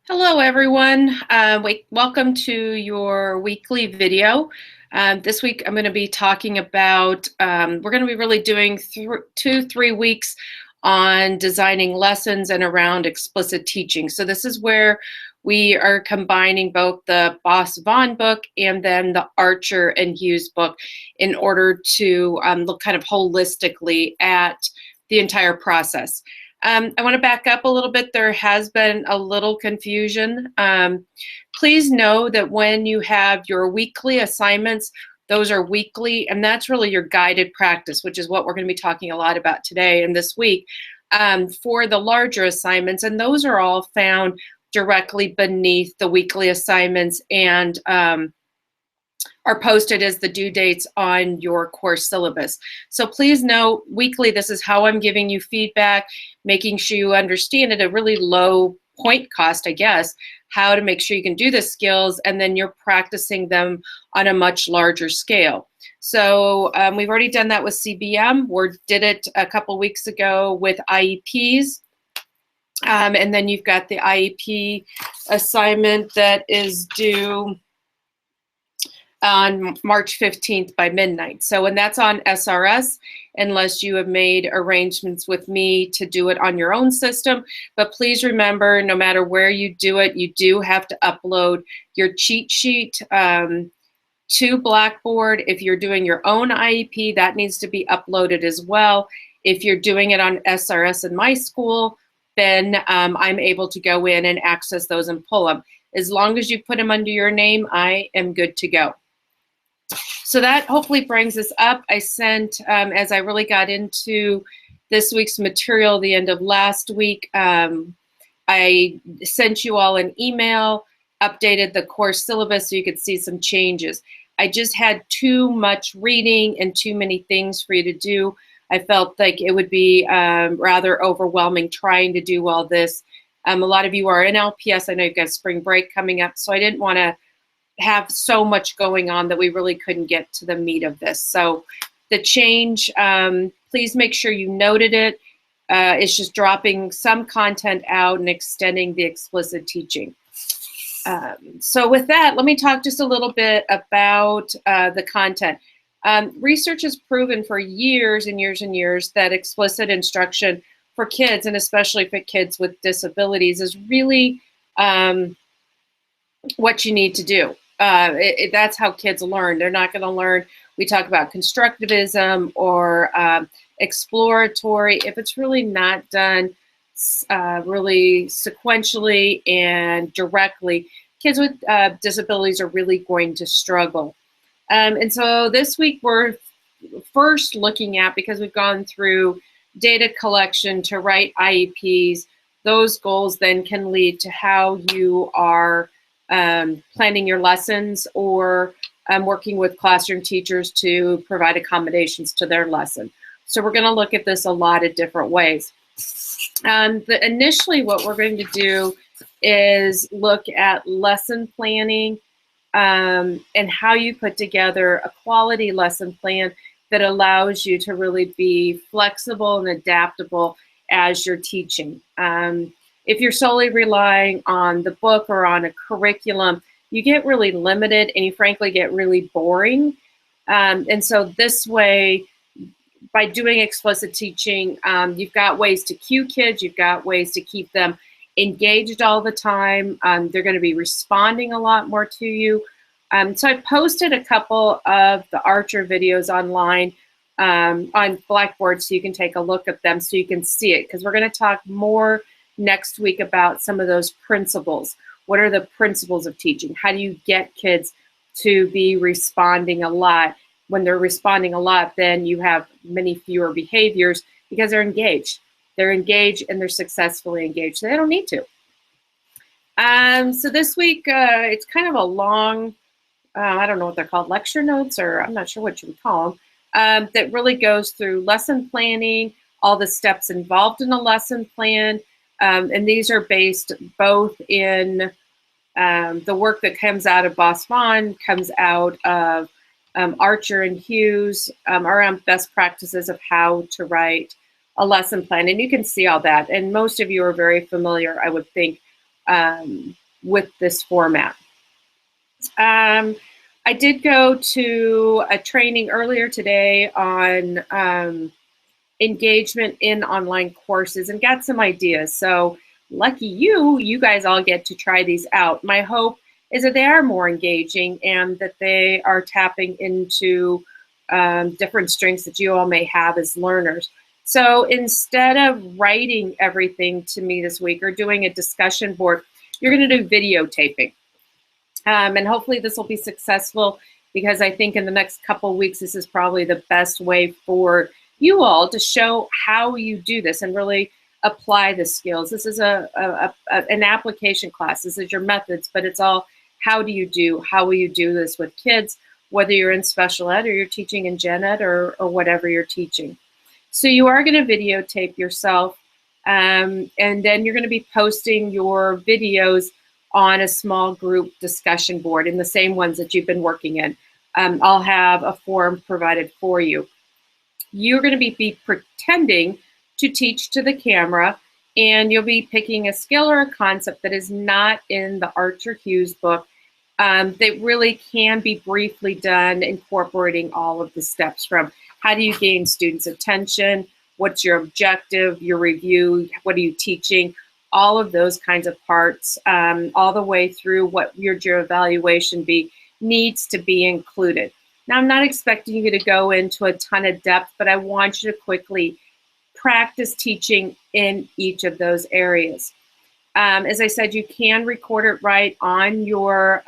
Hello, everyone. Welcome to your weekly video. This week, I'm going to be talking about, we're going to be really doing 2-3 weeks on designing lessons and around explicit teaching. So this is where we are combining both the Boss Vaughn book and then the Archer and Hughes book in order to look kind of holistically at the entire process. I want to back up a little bit. There has been a little confusion. Please know that when you have your weekly assignments, those are weekly, and that's really your guided practice, which is what we're going to be talking a lot about today and this week for the larger assignments. And those are all found directly beneath the weekly assignments and are posted as the due dates on your course syllabus. So please know weekly, this is how I'm giving you feedback, making sure you understand at a really low point cost, I guess, how to make sure you can do the skills, and then you're practicing them on a much larger scale. So we've already done that with CBM. We did it a couple weeks ago with IEPs. And then you've got the IEP assignment that is due on March 15th by midnight. So when that's on SRS, unless you have made arrangements with me to do it on your own system. But please remember, no matter where you do it, you do have to upload your cheat sheet to Blackboard. If you're doing your own IEP, that needs to be uploaded as well. If you're doing it on SRS in my school, then I'm able to go in and access those and pull them. As long as you put them under your name, I am good to go. So that hopefully brings us up. I sent, as I really got into this week's material the end of last week, I sent you all an email, updated the course syllabus so you could see some changes. I just had too much reading and too many things for you to do. I felt like it would be rather overwhelming trying to do all this. A lot of you are in LPS. I know you've got spring break coming up, so I didn't want to have so much going on that we really couldn't get to the meat of this. So the change, please make sure you noted it. It's just dropping some content out and extending the explicit teaching. So with that, let me talk just a little bit about the content. Research has proven for years and years and years that explicit instruction for kids, and especially for kids with disabilities, is really what you need to do. That's how kids learn. They're not going to learn. We talk about constructivism or exploratory. If it's really not done really sequentially and directly, kids with disabilities are really going to struggle. And so this week we're first looking at, because we've gone through data collection to write IEPs, those goals then can lead to how you are planning your lessons or working with classroom teachers to provide accommodations to their lesson. So we're going to look at this a lot of different ways. Initially, what we're going to do is look at lesson planning and how you put together a quality lesson plan that allows you to really be flexible and adaptable as you're teaching. If you're solely relying on the book or on a curriculum, you get really limited and you frankly get really boring. And so this way, by doing explicit teaching, you've got ways to cue kids, you've got ways to keep them engaged all the time. They're going to be responding a lot more to you. So I posted a couple of the Archer videos online on Blackboard so you can take a look at them so you can see it, because we're going to talk more next week about some of those principles. What are the principles of teaching? How do you get kids to be responding a lot? When they're responding a lot, then you have many fewer behaviors because they're engaged. They're engaged and they're successfully engaged. So they don't need to. So this week, it's kind of a long, I don't know what they're called, lecture notes, or I'm not sure what you would call them, that really goes through lesson planning, all the steps involved in a lesson plan. And these are based both in the work that comes out of Boss Vaughn, comes out of Archer and Hughes, around best practices of how to write a lesson plan. And you can see all that. And most of you are very familiar, I would think, with this format. I did go to a training earlier today on engagement in online courses and got some ideas. So lucky you guys all get to try these out. My hope is that they are more engaging and that they are tapping into different strengths that you all may have as learners. So instead of writing everything to me this week or doing a discussion board, you're going to do videotaping. And hopefully this will be successful, because I think in the next couple of weeks, this is probably the best way for you all to show how you do this and really apply the skills. This is an application class. This is your methods, but it's all how will you do this with kids, whether you're in special ed or you're teaching in gen ed or whatever you're teaching. So you are going to videotape yourself, and then you're going to be posting your videos on a small group discussion board in the same ones that you've been working in. I'll have a form provided for you. You're going to be pretending to teach to the camera, and you'll be picking a skill or a concept that is not in the Archer Hughes book, that really can be briefly done, incorporating all of the steps from how do you gain students' attention, what's your objective, your review, what are you teaching, all of those kinds of parts, all the way through what your evaluation needs to be included. Now, I'm not expecting you to go into a ton of depth, but I want you to quickly practice teaching in each of those areas. As I said, you can record it right on your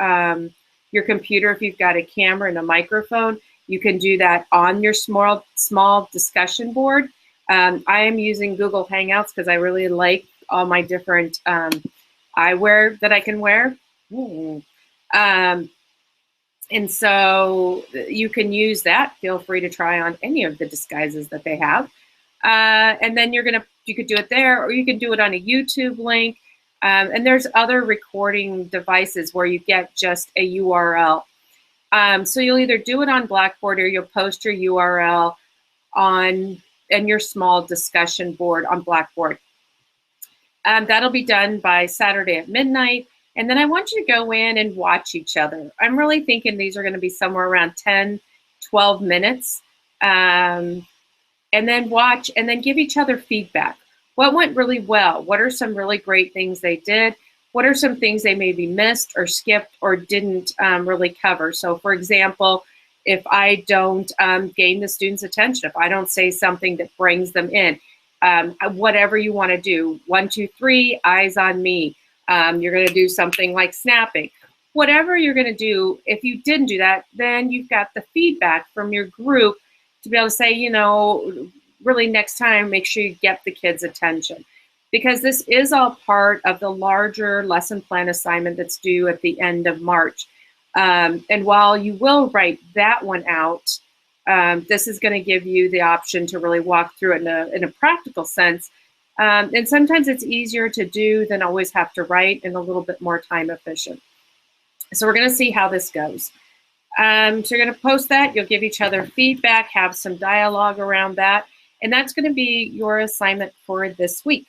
computer if you've got a camera and a microphone. You can do that on your small discussion board. I am using Google Hangouts because I really like all my different eyewear that I can wear. And so you can use that. Feel free to try on any of the disguises that they have. And then you could do it there, or you can do it on a YouTube link. And there's other recording devices where you get just a URL. So you'll either do it on Blackboard or you'll post your URL on your small discussion board on Blackboard. That'll be done by Saturday at midnight. And then I want you to go in and watch each other. I'm really thinking these are going to be somewhere around 10, 12 minutes. And then watch and then give each other feedback. What went really well? What are some really great things they did? What are some things they maybe missed or skipped or didn't really cover? So for example, if I don't gain the student's attention, if I don't say something that brings them in, whatever you want to do, 1, 2, 3, eyes on me. You're going to do something like snapping. Whatever you're going to do, if you didn't do that, then you've got the feedback from your group to be able to say, really next time, make sure you get the kids' attention. Because this is all part of the larger lesson plan assignment that's due at the end of March. And while you will write that one out, this is going to give you the option to really walk through it in a practical sense. And sometimes it's easier to do than always have to write, and a little bit more time efficient. So we're going to see how this goes. So you're going to post that. You'll give each other feedback, have some dialogue around that. And that's going to be your assignment for this week.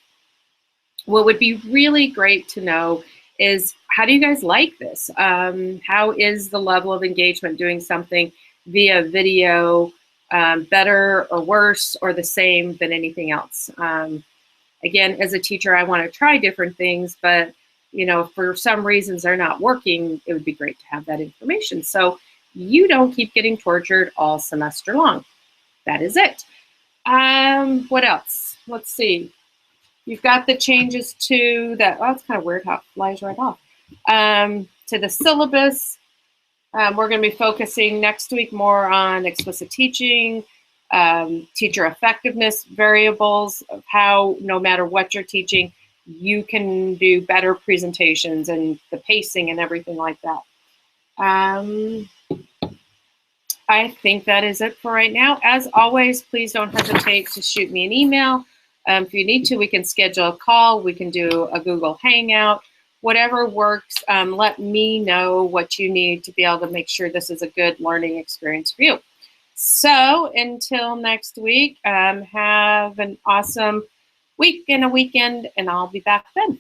What would be really great to know is, how do you guys like this? How is the level of engagement doing something via video, better or worse or the same than anything else? Again, as a teacher, I want to try different things, but if for some reasons they're not working, it would be great to have that information so you don't keep getting tortured all semester long. That is it. What else? Let's see. You've got the changes to that. Oh, it's kind of weird how it flies right off. To the syllabus. We're going to be focusing next week more on explicit teaching, teacher effectiveness variables of how, no matter what you're teaching, you can do better presentations and the pacing and everything like that. I think that is it for right now. As always, please don't hesitate to shoot me an email. If you need to, we can schedule a call. We can do a Google Hangout. Whatever works, let me know what you need to be able to make sure this is a good learning experience for you. So until next week, have an awesome week and a weekend, and I'll be back then.